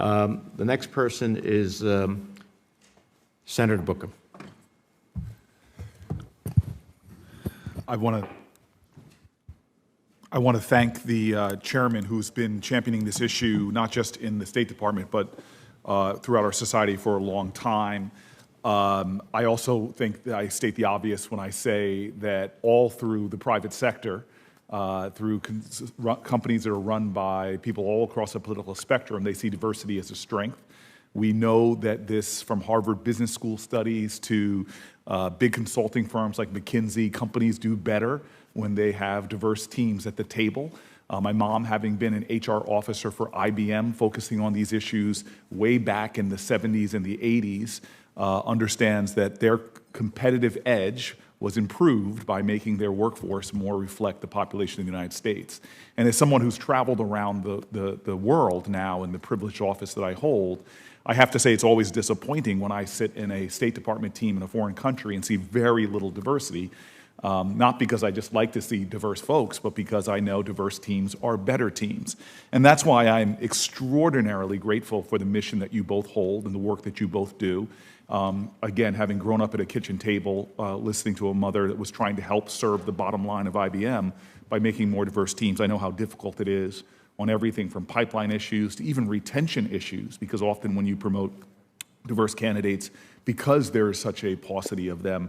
The next person is Senator Booker. I want to thank the chairman who's been championing this issue, not just in the State Department, but throughout our society for a long time. I also think that I state the obvious when I say that all through the private sector, through companies that are run by people all across the political spectrum, they see diversity as a strength. We know that this, from Harvard Business School studies to big consulting firms like McKinsey, companies do better when they have diverse teams at the table. My mom, having been an HR officer for IBM, focusing on these issues way back in the 70s and the 80s, understands that their competitive edge was improved by making their workforce more reflect the population of the United States. And as someone who's traveled around the world now in the privileged office that I hold, I have to say it's always disappointing when I sit in a State Department team in a foreign country and see very little diversity, not because I just like to see diverse folks, but because I know diverse teams are better teams. And that's why I'm extraordinarily grateful for the mission that you both hold and the work that you both do. Again, having grown up at a kitchen table, listening to a mother that was trying to help serve the bottom line of IBM by making more diverse teams, I know how difficult it is on everything from pipeline issues to even retention issues, because often when you promote diverse candidates, because there is such a paucity of them,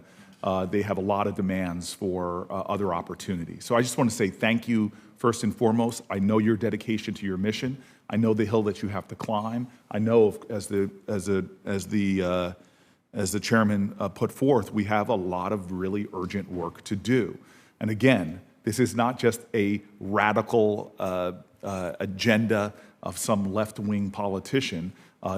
they have a lot of demands for other opportunities. So I just want to say thank you first and foremost. I know your dedication to your mission. I know the hill that you have to climb. I know, as the chairman put forth, we have a lot of really urgent work to do. And again, this is not just a radical agenda of some left-wing politician.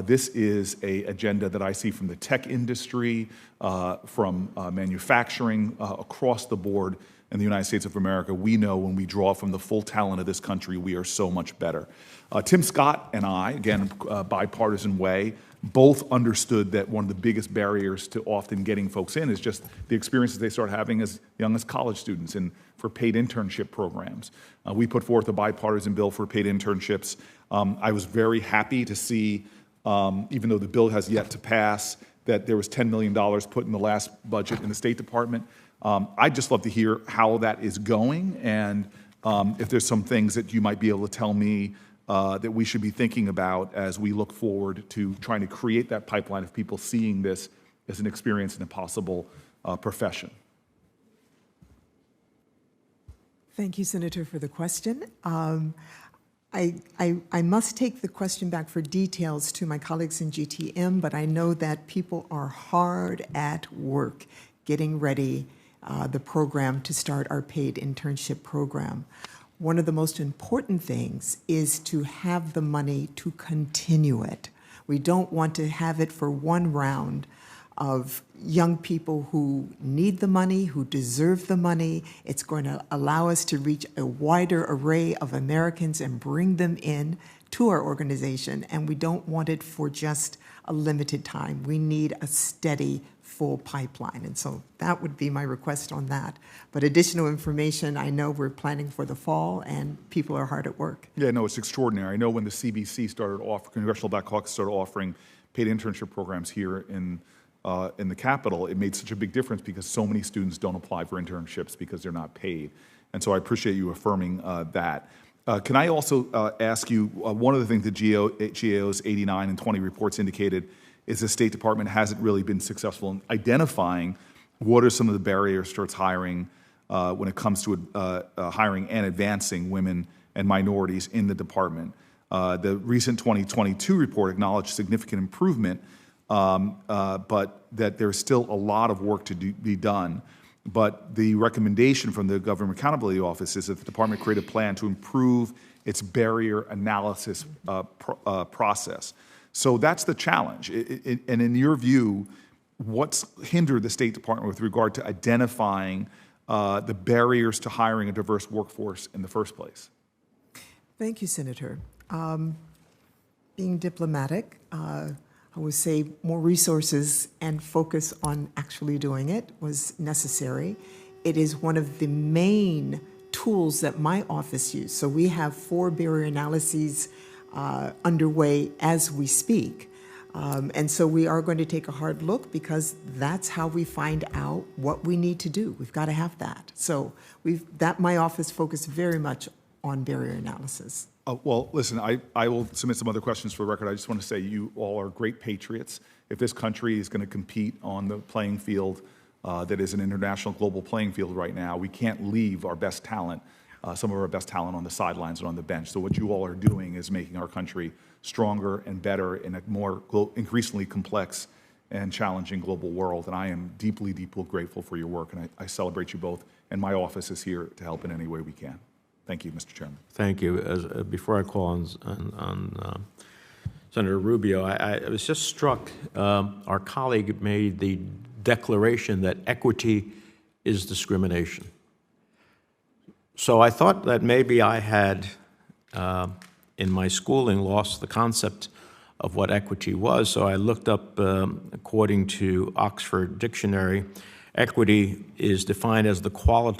This is an agenda that I see from the tech industry, from manufacturing, across the board in the United States of America. We know when we draw from the full talent of this country, we are so much better. Tim Scott and I, again, bipartisan way, both understood that one of the biggest barriers to often getting folks in is just the experiences they start having as young as college students and for paid internship programs. We put forth a bipartisan bill for paid internships. I was very happy to see, even though the bill has yet to pass, that there was $10 million put in the last budget in the State Department. I'd just love to hear how that is going, and if there's some things that you might be able to tell me that we should be thinking about as we look forward to trying to create that pipeline of people seeing this as an experience and a possible profession. Thank you, Senator, for the question. I must take the question back for details to my colleagues in GTM, but I know that people are hard at work getting ready the program to start our paid internship program. One of the most important things is to have the money to continue it. We don't want to have it for one round of young people who need the money, who deserve the money. It's going to allow us to reach a wider array of Americans and bring them in to our organization, and we don't want it for just a limited time. We need a steady, full pipeline, and so that would be my request on that. But additional information, I know we're planning for the fall, and people are hard at work. Yeah, no, it's extraordinary. I know when the CBC Congressional Black Caucus started offering paid internship programs here in the Capitol, it made such a big difference because so many students don't apply for internships because they're not paid. And so I appreciate you affirming that. Can I also ask you, one of the things the GAO's 89 and 20 reports indicated is the State Department hasn't really been successful in identifying what are some of the barriers towards hiring when it comes to hiring and advancing women and minorities in the department. The recent 2022 report acknowledged significant improvement, but that there's still a lot of work to be done. But the recommendation from the Government Accountability Office is that the department create a plan to improve its barrier analysis process. So that's the challenge. And in your view, what's hindered the State Department with regard to identifying the barriers to hiring a diverse workforce in the first place? Thank you, Senator. Being diplomatic, I would say more resources and focus on actually doing it was necessary. It is one of the main tools that my office uses. So we have 4 barrier analyses underway as we speak. And so we are going to take a hard look because that's how we find out what we need to do. We've got to have that. So my office focused very much on barrier analysis. Well, listen, I will submit some other questions for the record. I just want to say you all are great patriots. If this country is going to compete on the playing field that is an international global playing field right now, we can't leave our best talent, some of our best talent on the sidelines and on the bench. So what you all are doing is making our country stronger and better in a more increasingly complex and challenging global world. And I am deeply, deeply grateful for your work, and I celebrate you both. And my office is here to help in any way we can. Thank you, Mr. Chairman. Thank you. Before I call on Senator Rubio, I was just struck. Our colleague made the declaration that equity is discrimination. So I thought that maybe I had, in my schooling, lost the concept of what equity was. So I looked up, according to Oxford Dictionary, equity is defined as the quality